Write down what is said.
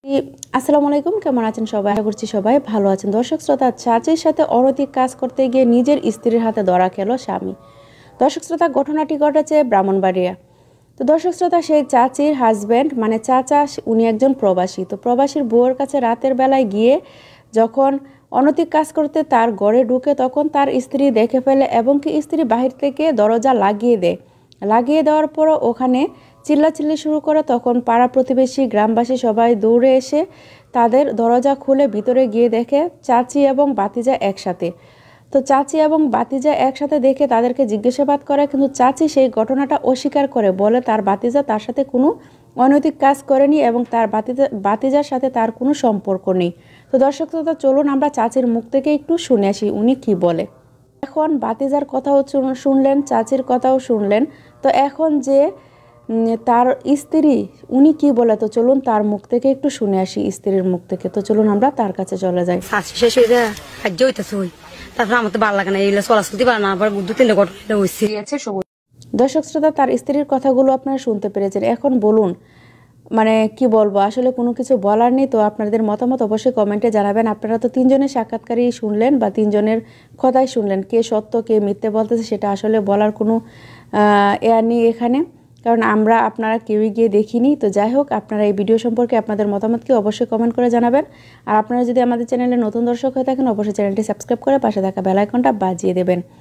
আসসালামু আলাইকুম, কেমন আছেন সবাই? আশা করছি সবাই ভালো আছেন। দর্শক শ্রোতা, চাচির সাথে অনৈতিক কাজ করতে গিয়ে নিজের স্ত্রীর হাতে ধরা খেল স্বামী। দর্শক শ্রোতা, ঘটনাটি ঘটেছে ব্রাহ্মণবাড়িয়া। তো দর্শক শ্রোতা, সেই চাচির হাজব্যান্ড মানে চাচা, উনি একজন প্রবাসী। তো প্রবাসীর বউয়ের কাছে রাতের বেলায় গিয়ে যখন অনৈতিক কাজ করতে তার ঘরে ঢুকে, তখন তার স্ত্রী দেখে ফেলে এবং কি স্ত্রী বাহির থেকে দরজা লাগিয়ে দেয়। লাগিয়ে দেওয়ার পরও ওখানে চিল্লাচিল্লি শুরু করে। তখন পাড়া প্রতিবেশী, গ্রামবাসী সবাই দৌড়ে এসে তাদের দরজা খুলে ভিতরে গিয়ে দেখে চাচি এবং বাতিজা একসাথে। তো চাচি এবং বাতিজা একসাথে দেখে তাদেরকে জিজ্ঞাসাবাদ করে, কিন্তু চাচি সেই ঘটনাটা অস্বীকার করে, বলে তার বাতিজা তার সাথে কোনো অনৈতিক কাজ করেনি এবং তার বাতিজার সাথে তার কোনো সম্পর্ক নেই। তো দর্শক শ্রোতা, চলুন আমরা চাচির মুখ থেকে একটু শুনে আসি উনি কি বলে। এখন বাতিজার কথাও শুনলেন, চাচির কথাও শুনলেন। তো এখন যে তার স্ত্রী উনি কি বলে, তো চলুন তার মুখ থেকে একটু শুনে আসি, স্ত্রীর মুখ থেকে। তো চলুন আমরা তার কাছে চলে যাই। তারপর আমার তো ভালো লাগে না, এই চলাচলতে পারে না, আবার 2-3টা ঘটনা হয়েছে। দর্শক শ্রোতা, তার স্ত্রীর কথাগুলো আপনারা শুনতে পেরেছেন। এখন বলুন, মানে কি বলবো, আসলে কোনো কিছু বলার নেই। তো আপনাদের মতামত অবশ্যই কমেন্টে জানাবেন। আপনারা তো তিনজনের সাক্ষাৎকারই শুনলেন বা তিনজনের কথাই শুনলেন, কে সত্য কে মিথ্যে বলতেছে সেটা আসলে বলার কোনো নেই এখানে, কারণ আপনারা কেউই গিয়ে দেখিনি। তো যাই হোক, আপনারা এই ভিডিও সম্পর্কে আপনাদের মতামতকে অবশ্যই কমেন্ট করে জানাবেন। আর আপনারা যদি আমাদের চ্যানেলে নতুন দর্শক হয়ে থাকেন, অবশ্যই চ্যানেলটি সাবস্ক্রাইব করে পাশে থাকা বেল আইকনটা বাজিয়ে দেবেন।